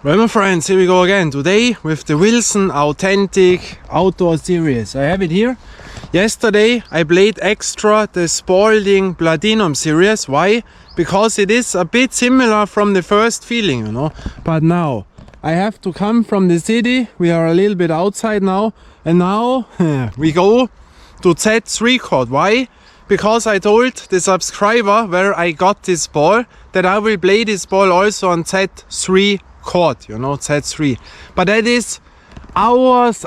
Well, my friends, here we go again. Today with the Wilson Authentic Outdoor Series. I have it here. Yesterday I played extra the Spalding Platinum Series. Why? Because it is a bit similar from the first feeling, you know. But now I have to come from the city. We are a little bit outside now. And now we go to Z3 Cord. Why? Because I told the subscriber where I got this ball that I will play this ball also on Z3 Cord, you know, Z3. But that is hours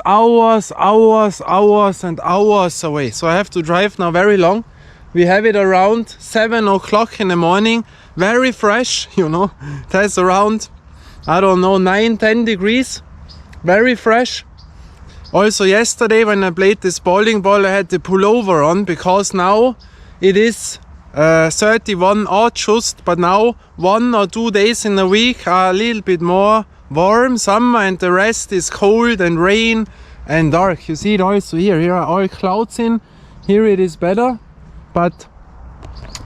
and hours away. So I have to drive now very long. We have it around 7 o'clock in the morning. Very fresh, you know. It has around, I don't know, 9-10 degrees. Very fresh. Also yesterday when I played the Spalding ball I had the pullover on because now it is 31 August, but now 1 or 2 days in a week are a little bit more warm, summer, and the rest is cold and rain and dark. You see it also here. Here are all clouds in. Here it is better, but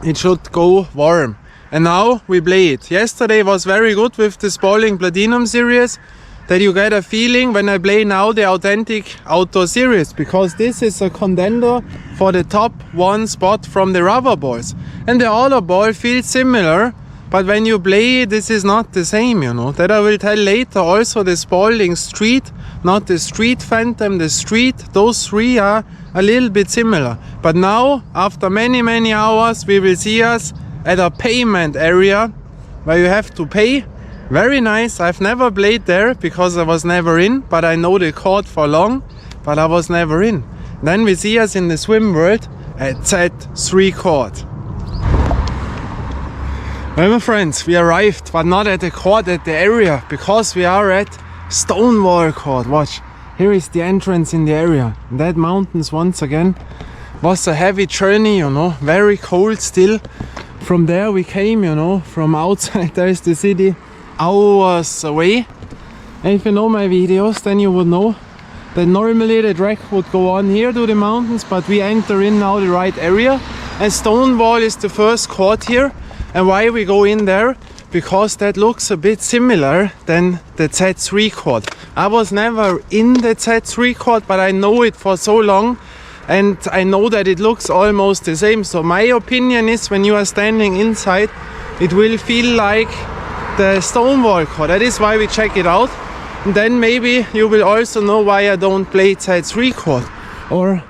it should go warm. And now we play it. Yesterday was very good with the Spalding Platinum Series, that you get a feeling when I play now the Authentic Outdoor Series, because this is a contender for the top one spot from the rubber balls. And the other ball feels similar, but when you play this is not the same, you know. That I will tell later. Also the Spalding Street, not the Street Phantom, the Street, those three are a little bit similar. But now, after many hours, we will see us at a payment area where you have to pay. Very nice. I've never played there because I was never in, but I know the court for long, but I was never in. Then we see us in the swim world at Z3 Court. Well, my friends, we arrived, but not at the court, at the area, because we are at Stonewall Court. Watch, here is the entrance in the area. That mountains once again was a heavy journey, you know, very cold still. From there we came, you know, from outside there is the city. Hours away. And if you know my videos, then you would know that normally the track would go on here to the mountains, but we enter in now the right area, and Stonewall is the first court here. And why we go in there? Because that looks a bit similar than the Z3 court. I was never in the Z3 court, but I know it for so long and I know that it looks almost the same. So my opinion is, when you are standing inside, it will feel like the Stonewall Court. That is why we check it out. And then maybe you will also know why I don't play Z3 Court, or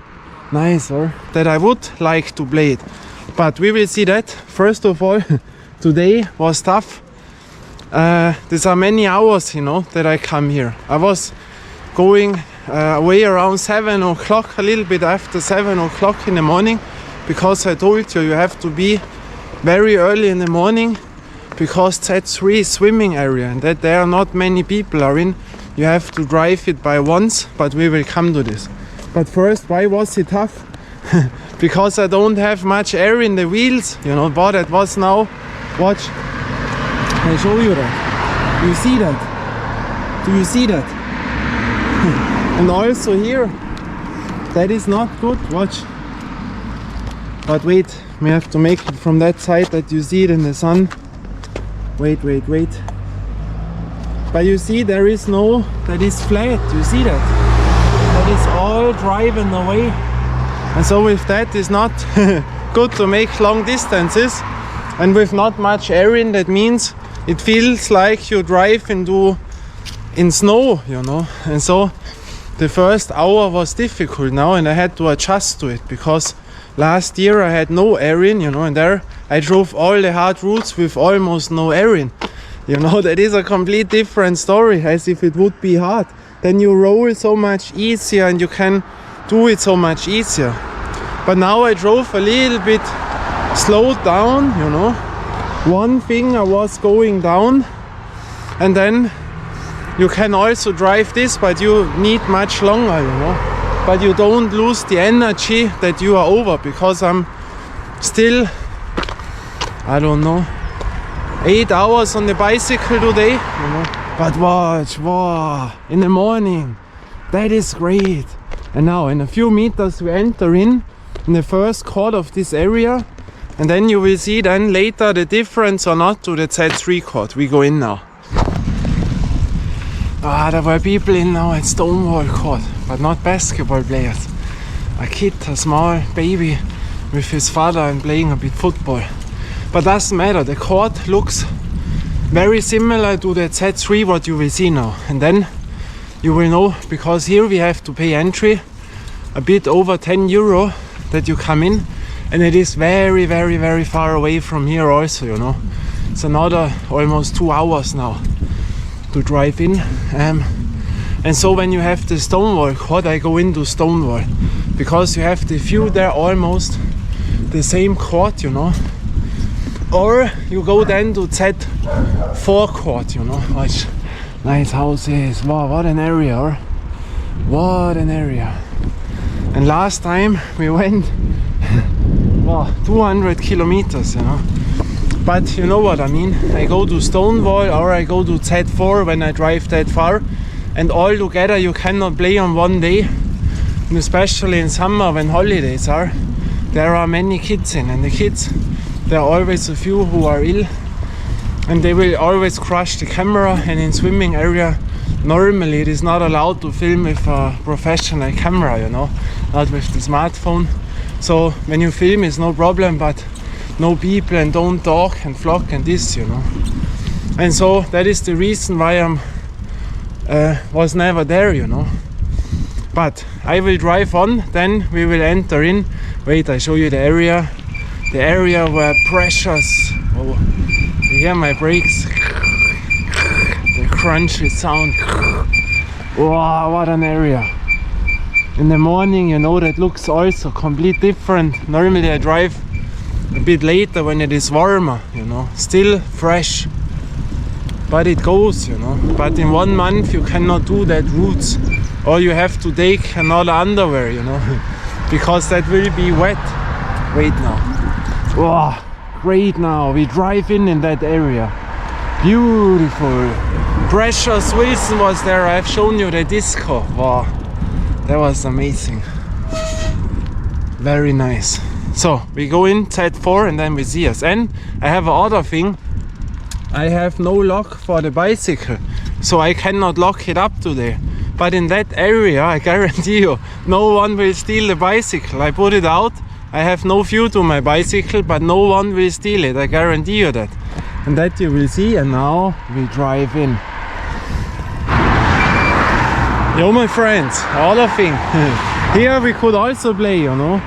that I would like to play it. But we will see that. First of all, today was tough. These are many hours, you know, that I come here. I was going away around 7 o'clock, a little bit after 7 o'clock in the morning, because I told you have to be very early in the morning, because Z3 is swimming area and that there are not many people are in. You have to drive it by once, but we will come to this. But first, why was it tough? Because I don't have much air in the wheels, you know. But it was now, watch, I show you that. You see that? Do you see that? And also here, that is not good, watch. But wait, we have to make it from that side that you see it in the sun. Wait. But you see there is no, that is flat, you see that? That is all driving away. And so with that is not good to make long distances. And with not much air in, that means it feels like you drive in snow, you know. And so the first hour was difficult now, and I had to adjust to it, because last year I had no air in, you know, and there I drove all the hard routes with almost no air in. You know, that is a complete different story, as if it would be hard. Then you roll so much easier and you can do it so much easier. But now I drove a little bit slowed down, you know. One finger was going down, and then you can also drive this, but you need much longer, you know. But you don't lose the energy that you are over, because I'm still, I don't know, 8 hours on the bicycle today, you know. But watch, wow, in the morning, that is great. And now in a few meters we enter in the first court of this area, and then you will see then later the difference or not to the Z3 court. We go in now. There were people in now at Stonewall Court, but not basketball players. A kid, a small baby with his father and playing a bit football. But doesn't matter, the court looks very similar to the Z3 what you will see now. And then you will know, because here we have to pay entry a bit over 10 euro that you come in, and it is very, very, very far away from here also, you know. It's another almost 2 hours now to drive in. And so when you have the Stonewall Court, I go into Stonewall because you have the view there almost the same court, you know. Or you go then to Z4 Court, you know, which nice houses. Wow, what an area, or what an area. And last time we went 200 kilometers, you know. But you know what I mean. I go to Stonewall or I go to Z4 when I drive that far, and all together you cannot play on one day. And especially in summer when holidays are, there are many kids in, and the kids, there are always a few who are ill, and they will always crush the camera. And in swimming area normally it is not allowed to film with a professional camera, you know, not with the smartphone. So when you film it's no problem, but no people and don't talk and vlog and this, you know. And so that is the reason why I was never there, you know. But I will drive on, then we will enter in. Wait, I show you the area where precious, oh, you hear my brakes, the crunchy sound. Wow, what an area. In the morning, you know, that looks also completely different. Normally I drive a bit later when it is warmer, you know, still fresh, but it goes, you know. But in 1 month you cannot do that routes, or you have to take another underwear, you know, because that will be wet. Wait now. Wow, great now. We drive in that area. Beautiful. Precious Wilson was there. I've shown you the disco. Wow, that was amazing. Very nice. So we go in Z4 and then we see us. And I have another thing. I have no lock for the bicycle, so I cannot lock it up today. But in that area, I guarantee you, no one will steal the bicycle. I put it out. I have no view to my bicycle, but no one will steal it. I guarantee you that. And that you will see. And now we drive in. Yo, my friends, other thing. Here we could also play, you know.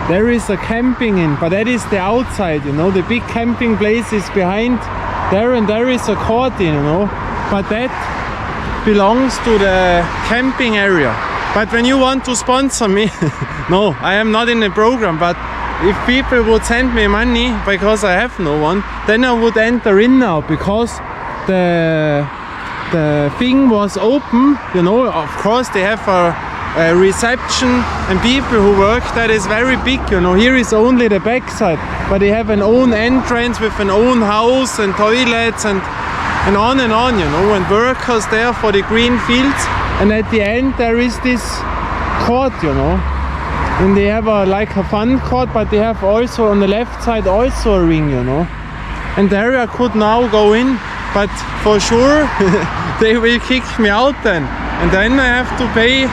There is a camping in, but that is the outside, you know. The big camping place is behind there, and there is a court in, you know. But that belongs to the camping area. But when you want to sponsor me, no, I am not in the program, but if people would send me money because I have no one, then I would enter in now, because the thing was open, you know. Of course they have a reception and people who work that is very big, you know. Here is only the backside, but they have an own entrance with an own house and toilets and on, you know, and workers there for the green fields. And at the end there is this court, you know, and they have like a fun court, but they have also on the left side also a ring, you know. And there I could now go in, but for sure they will kick me out then, and then I have to pay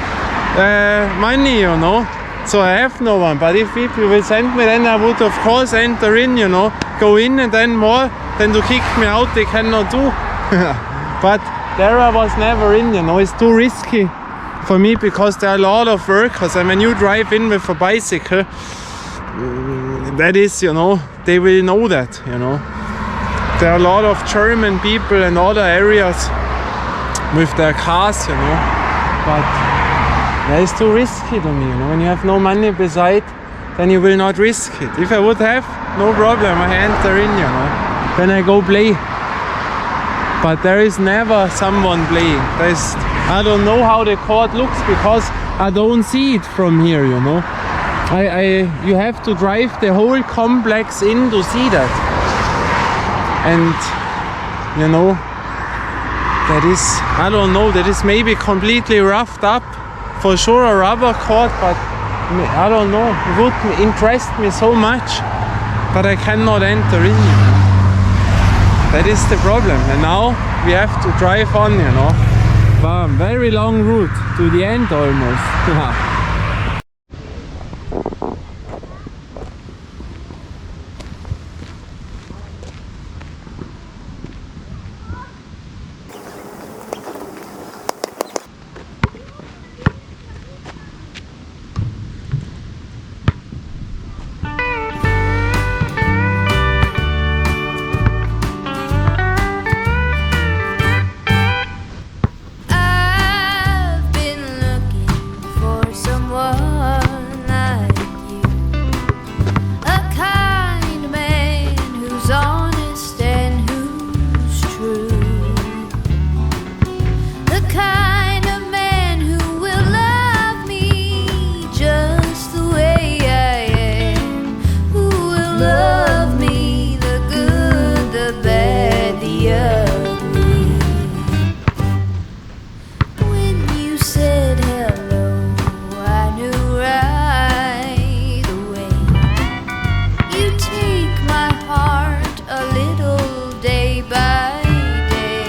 money, you know. So I have no one. But if people will send me, then I would of course enter in, you know, go in, and then more than to kick me out they cannot do. But there I was never in, you know. It's too risky for me because there are a lot of workers, and when you drive in with a bicycle, that is, you know, they will know that, you know. There are a lot of German people in other areas with their cars, you know. But that is too risky to me, you know. When you have no money beside, then you will not risk it. If I would have, no problem, I enter in, you know. Then I go play. But there is never someone playing. I don't know how the court looks because I don't see it from here, you know. You have to drive the whole complex in to see that. And, you know, that is, I don't know, that is maybe completely roughed up. For sure a rubber court, but I don't know, it would interest me so much, but I cannot enter in, you know. That is the problem, and now we have to drive on, you know. Wow, very long route to the end almost. I've been looking for someone like you, a kind man who's honest and who's true, the kind of man who will love me just the way I am, who will love me, the good, the bad, the ugly. When you said hello, I knew right away. You take my heart a little day by day.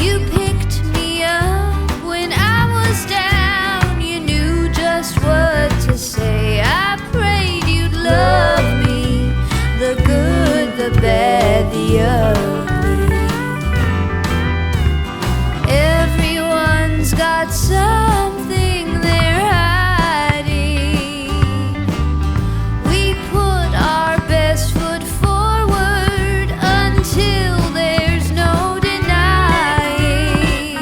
You picked me up when I was down. You knew just what to say. I prayed you'd love me, the good, the bad, the ugly. Everyone's got something they're hiding. We put our best foot forward until there's no denying.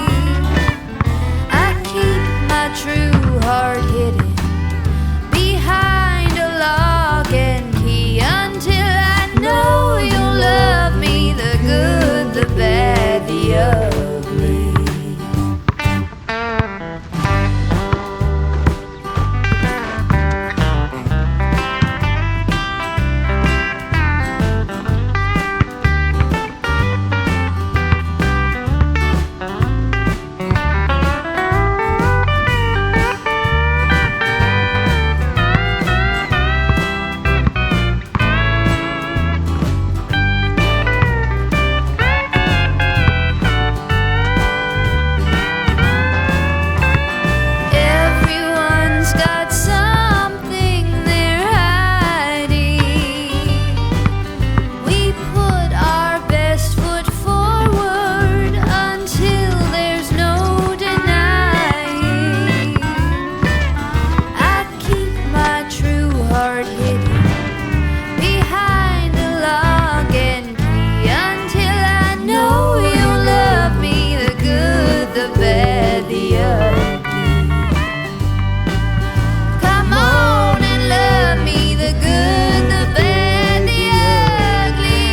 I keep my true heart hidden behind a lock and key until I know you'll love me, the good, the bad, the ugly. Everyone's got something they're hiding. We put our best foot forward until there's no denying. I keep my true heart hidden behind a lock and key until I know you'll love me, the good, the bad, the ugly. Come on and love me, the good, the bad, the ugly.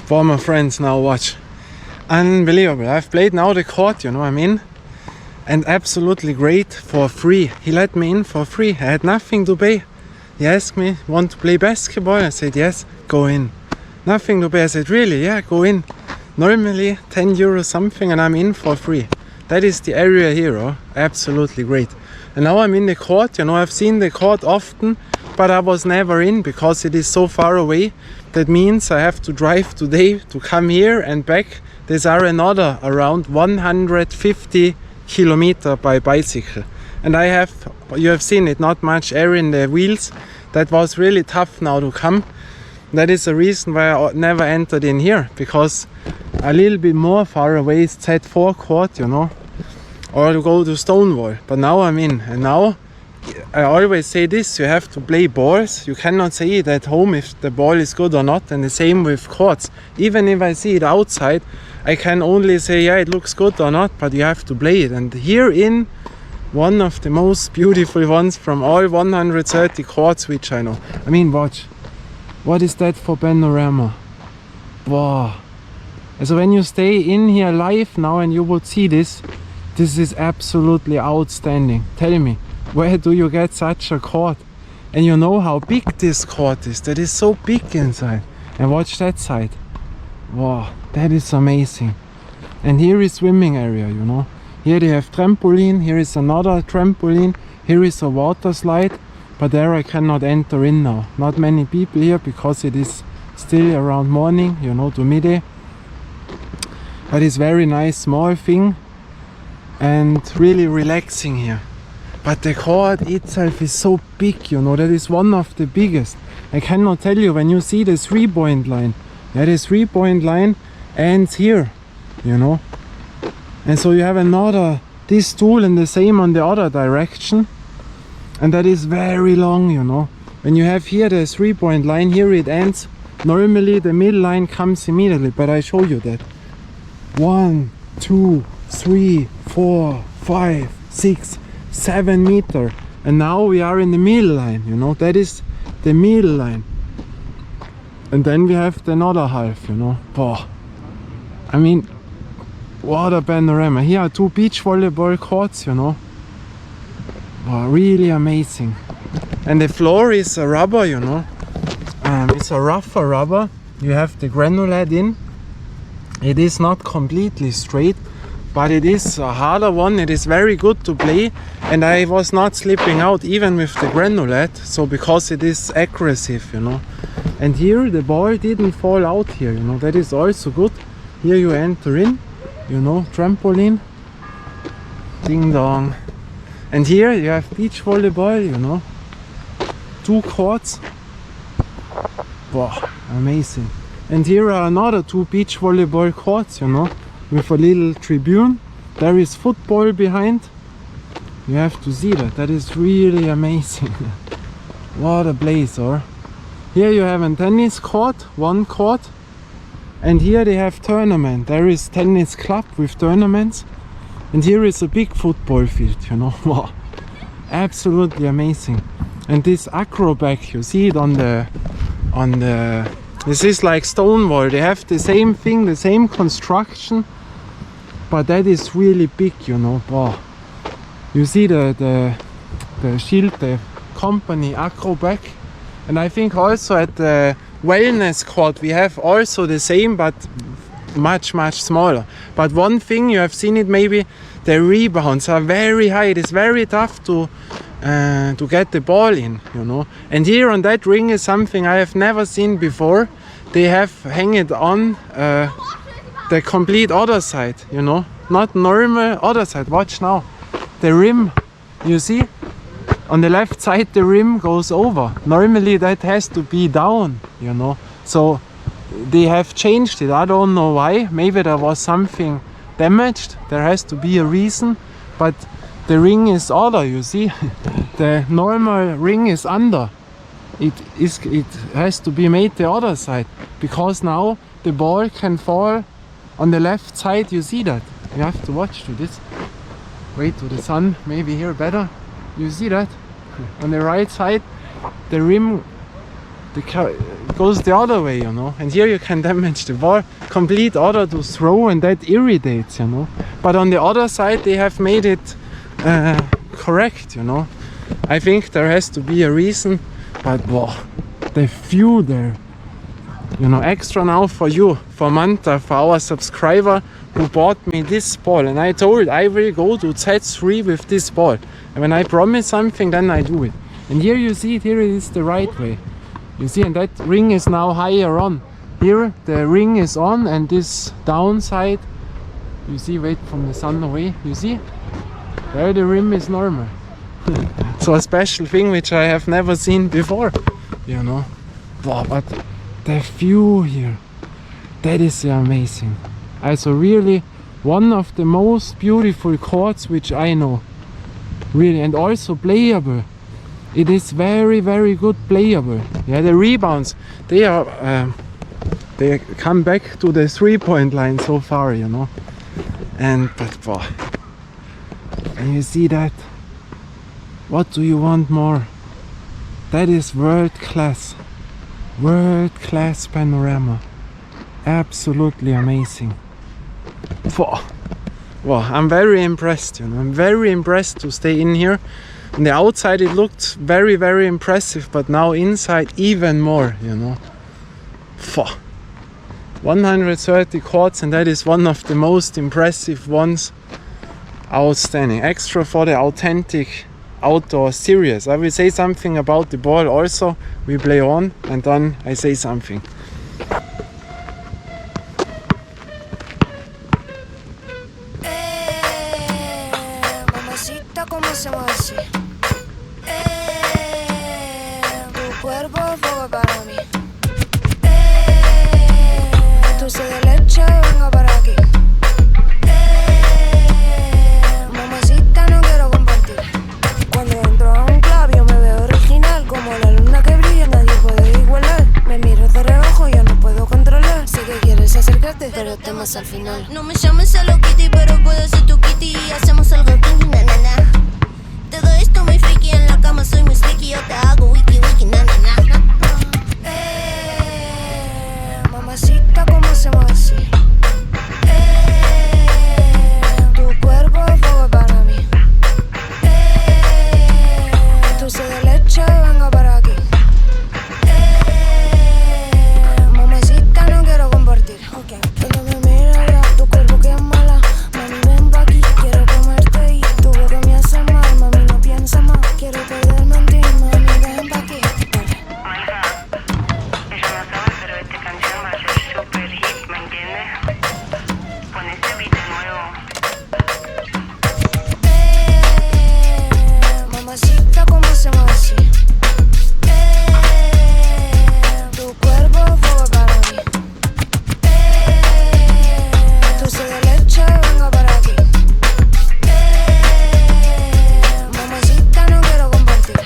For my friends, now watch. Unbelievable. I've played now the court, you know what I mean? And absolutely great for free. He let me in for free. I had nothing to pay. He asked me, want to play basketball? I said, yes, go in. Nothing to pay. I said, really? Yeah, go in. Normally 10 euro something and I'm in for free. That is the area here, oh? Absolutely great. And now I'm in the court, you know, I've seen the court often, but I was never in because it is so far away. That means I have to drive today to come here and back. These are another around 150 kilometer by bicycle. And I have, you have seen it, not much air in the wheels. That was really tough now to come. That is the reason why I never entered in here, because a little bit more far away is Z4 court, you know, or to go to Stonewall. But now I'm in, and now I always say this, you have to play balls. You cannot say it at home if the ball is good or not, and the same with courts. Even if I see it outside, I can only say, yeah, it looks good or not, but you have to play it. And here in one of the most beautiful ones from all 130 courts which I know. I mean, watch. What is that for panorama? Wow. So when you stay in here live now and you would see this, this is absolutely outstanding. Tell me, where do you get such a court? And you know how big this court is. That is so big inside. And watch that side. Wow, that is amazing. And here is swimming area, you know. Here they have trampoline. Here is another trampoline. Here is a water slide. but there I cannot enter in now. Not many people here because it is still around morning, you know, to midday. But it's very nice small thing and really relaxing here. But the court itself is so big, you know, that is one of the biggest. I cannot tell you, when you see the 3-point line, yeah, the 3-point line ends here, you know. And so you have another, this tool, and the same on the other direction. And that is very long, you know. When you have here the 3-point line, here it ends. Normally the middle line comes immediately, but I show you that. 1, 2, 3, 4, 5, 6, 7 meter. And now we are in the middle line, you know. That is the middle line. And then we have the another half, you know. Boah. I mean, what a panorama. Here are 2 beach volleyball courts, you know. Wow, really amazing. And the floor is a rubber, you know. It's a rougher rubber. You have the granulate in. It is not completely straight, but it is a harder one. It is very good to play, and I was not slipping out even with the granulate, so because it is aggressive, you know. And here the ball didn't fall out here, you know. That is also good. Here you enter in, you know, trampoline, ding dong. And here you have beach volleyball, you know, 2 courts. Wow, amazing. And here are another 2 beach volleyball courts, you know, with a little tribune. There is football behind. You have to see that. That is really amazing. What a place, or here you have a tennis court, 1 court. And here they have tournament. There is tennis club with tournaments. And here is a big football field, you know. Wow, absolutely amazing. And this acrobac, you see it on the this is like Stonewall. They have the same thing, the same construction, but that is really big, you know. Wow. You see the shield, the company Acrobac. And I think also at the wellness court we have also the same, but much smaller. But one thing, you have seen it maybe, the rebounds are very high. It is very tough to get the ball in, you know. And here on that ring is something I have never seen before. They have hang it on the complete other side, you know, not normal other side. Watch now, the rim, you see, on the left side the rim goes over. Normally that has to be down, you know. So they have changed it. I don't know why. Maybe there was something damaged. There has to be a reason, but the ring is other, you see. The normal ring is under. It has to be made the other side, because now the ball can fall on the left side. You see that? You have to watch to this. Wait to the sun, maybe here better. You see that? On the right side, the rim goes the other way, you know. And here you can damage the ball. Complete other to throw, and that irritates, you know. But on the other side they have made it correct, you know. I think there has to be a reason, but wow, the view there, you know. Extra now for you, for Manta, for our subscriber who bought me this ball, and I told I will go to Z3 with this ball, and when I promise something then I do it. And here you see it, here it is the right way, you see, and that ring is now higher on. Here the ring is on, and this downside, you see, wait from the sun away, you see, there the rim is normal. So a special thing which I have never seen before, you know. Wow, but the view here, that is amazing. Also really one of the most beautiful courts which I know, really, and also playable. It is very good playable. Yeah, the rebounds, they are they come back to the 3-point line so far, you know. And but wow, and you see that. What do you want more? That is world class panorama. Absolutely amazing. Wow, I'm very impressed, you know. I'm very impressed to stay in here. On the outside it looked very impressive, but now inside even more, you know. 130 courts, and that is one of the most impressive ones. Outstanding. Extra for the authentic outdoor series. I will say something about the ball also. We play on and then I say something. Mamacita, ¿cómo se mueve así? Tu cuerpo es fuego para mí. Dulce de leche, venga para aquí. Mamacita, no quiero compartir. Cuando entro a un club yo me veo original, como la luna que brilla, nadie puede igualar. Me miro de reojo, yo no puedo controlar. Sé que quieres acercarte, pero temas al final. No me llames a lo Kitty, pero puedo ser tu Kitty y hacemos algo kinky, na na na. Todo esto muy freaky, en la cama soy muy sticky, yo te hago wiki wiki, na na na. Mamacita, ¿cómo se mueve así? Tu cuerpo es fuego para mí. Dulce de leche, venga para aquí. Mamacita, no quiero compartir. Okay. Cuando me miras, ya, tu cuerpo que es mala. Mami, ven pa' aquí, quiero comerte y tu boca me hace mal. Mami, no piensa más, quiero perderme en ti. Mami, ven pa' aquí. Mamacita, ¿cómo se mueve así? Tu cuerpo es fuego para mí. Dulce de leche, venga para aquí. Mamacita, no quiero compartir.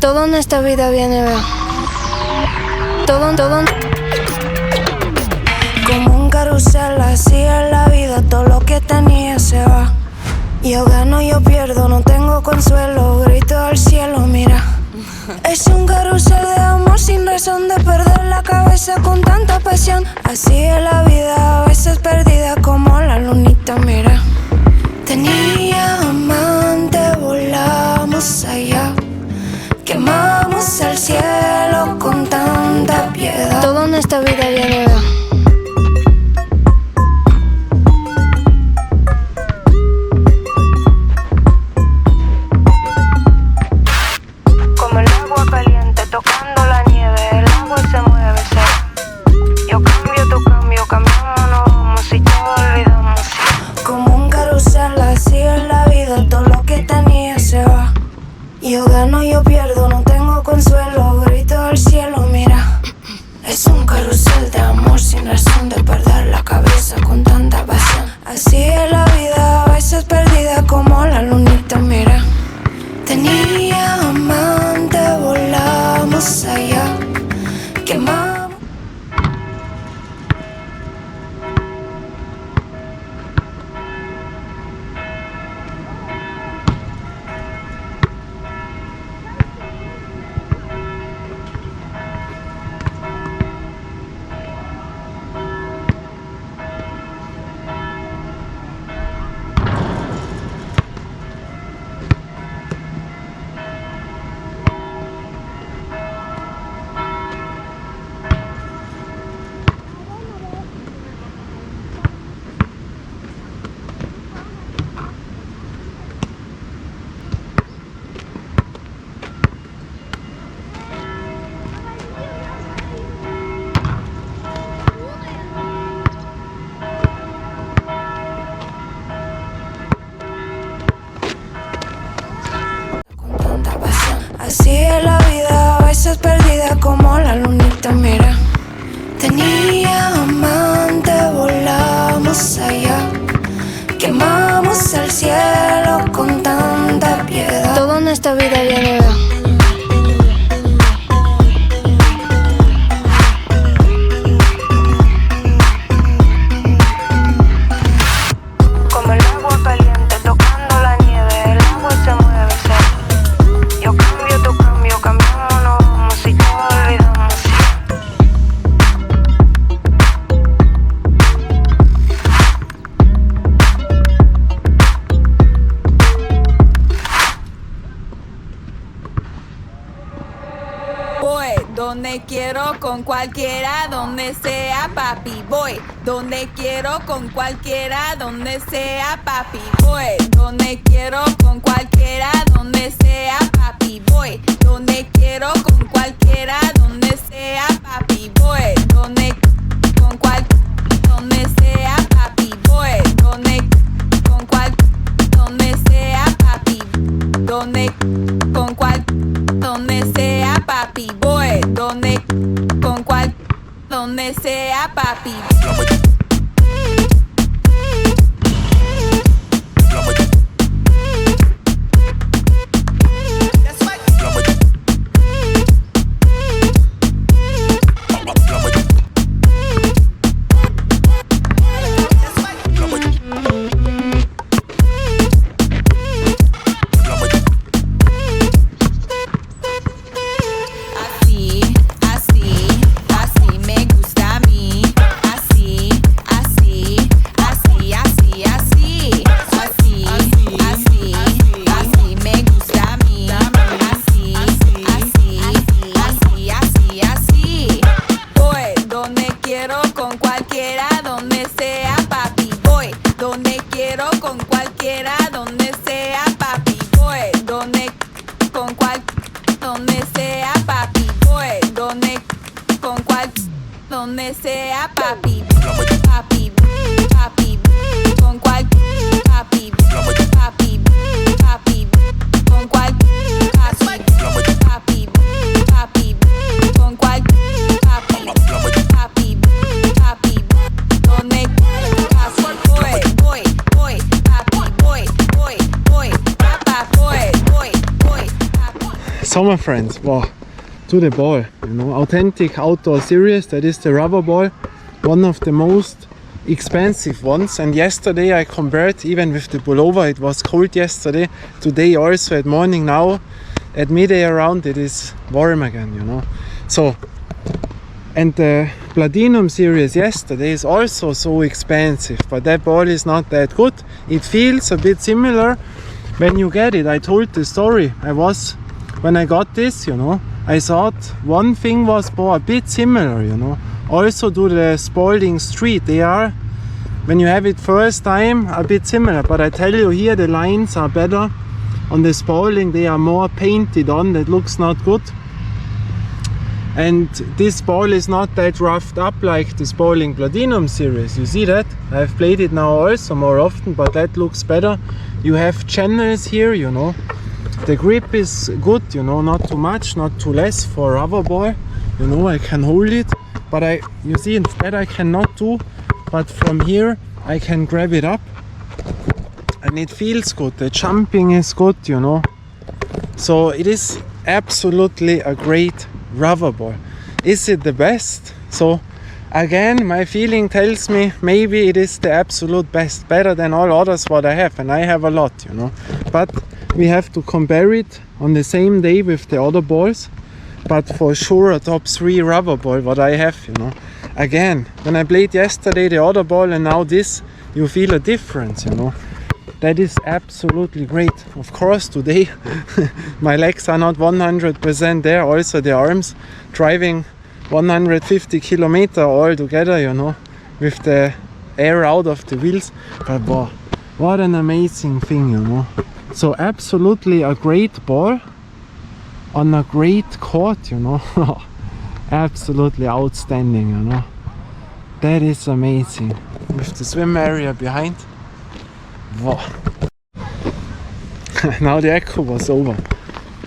Todo en esta vida viene, veo. Todo. Como un carrusel, así es la vida. Todo lo que tenía se va. Yo gano, yo pierdo, no tengo consuelo. Grito al cielo, mira. Es un carrusel de amor sin razón de perder la cabeza con tanta pasión. Así es la vida, a veces perdida como la lunita, mira. Tenía amante, volamos allá. Quemamos el cielo con tanta piedad. Todo en esta vida viene, veo. Como el agua caliente tocando la nieve, el agua se mueve, ¿sí? Yo cambio, tú cambio, cambiamos, no vamos y todo olvidamos. Como un carrusel, así es la vida, todo lo que tenía se va. Yo gano, yo pierdo, no tengo consuelo. Grito al cielo, mira. Es un carrusel de amor sin razón de perder la cabeza con tanta pasión. Así es la vida, a veces perdida como la lunita, mira. Tenía amante, volamos allá. Quemamos. Así es la vida, a veces perdida como la lunita, mira. Tenía amante, volamos allá. Quemamos el cielo con tanta piedad. Todo en esta vida viene, veo. donde quiero con cualquiera, donde sea papi voy, donde quiero con cualquiera, donde sea papi voy, donde quiero con cualquiera, donde sea papi voy, donde quiero con cualquiera, donde sea papi voy, donde con cual, donde sea papi voy, donde con cual, donde sea papi, donde con cual, donde sea papi voy, donde con cual, donde sea papi. Donde sea papi, papi, papi, con cual, papi, papi, papi, con cual, papi, papi, papi, con cual, papi, papi, papi, donde papi, voy, papa, voy, papi. Summer friends, wow, to the ball, you know, authentic outdoor series. That is the rubber ball, one of the most expensive ones. And yesterday I compared, even with the pullover, it was cold yesterday, today also at morning, now at midday around it is warm again, you know. So, and the Platinum series yesterday is also so expensive, but that ball is not that good. It feels a bit similar when you get it. I told the story. When I got this, you know, I thought one thing was a bit similar, you know. Also to the Spalding Street, they are, when you have it first time, a bit similar. But I tell you here, the lines are better. On the Spalding, they are more painted on. That looks not good. And this ball is not that roughed up like the Spalding Platinum series. You see that? I've played it now also more often, but that looks better. You have channels here, you know. The grip is good, you know, not too much, not too less for rubber ball. You know, I can hold it, but you see, instead I cannot do, but from here I can grab it up and it feels good. The jumping is good, you know. So it is absolutely a great rubber ball. Is it the best? So again, my feeling tells me maybe it is the absolute best, better than all others what I have, and I have a lot, you know. But we have to compare it on the same day with the other balls, but for sure a top 3 rubber ball what I have, you know. Again, when I played yesterday the other ball and now this, you feel a difference, you know. That is absolutely great. Of course today my legs are not 100% there, also the arms, driving 150 kilometers all together, you know, with the air out of the wheels. But wow, what an amazing thing, you know. So absolutely a great ball on a great court, you know. Absolutely outstanding, you know. That is amazing. With the swim area behind. Wow. Now the echo was over.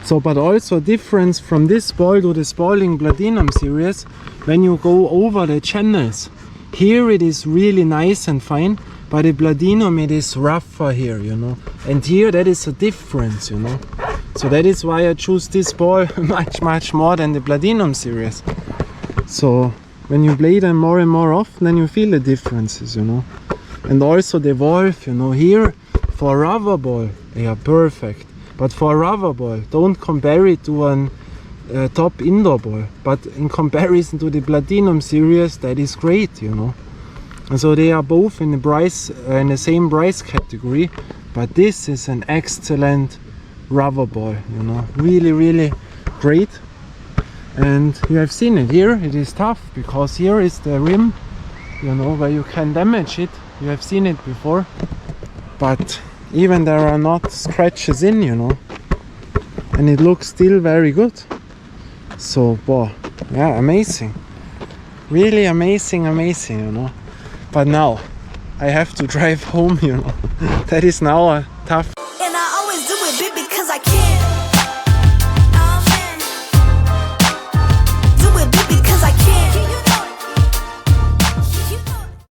So, but also difference from this ball to the Spalding Platinum series, when you go over the channels. Here it is really nice and fine, but the Platinum it is rougher here, you know. And here that is a difference, you know. So that is why I choose this ball much more than the Platinum series. So when you play them more and more often, then you feel the differences, you know. And also the valve, you know, here for rubber ball, they are perfect. But for rubber ball, don't compare it to an top indoor ball. But in comparison to the Platinum series, that is great, you know. And so they are both in the same price category. But this is an excellent rubber ball, you know, really great. And you have seen it here. It is tough because here is the rim, you know, where you can damage it. You have seen it before, but even there are not scratches in, you know, and it looks still very good. So, wow, yeah, amazing, really amazing, you know. But now I have to drive home, you know. That is now a tough. And I always do it big because I can.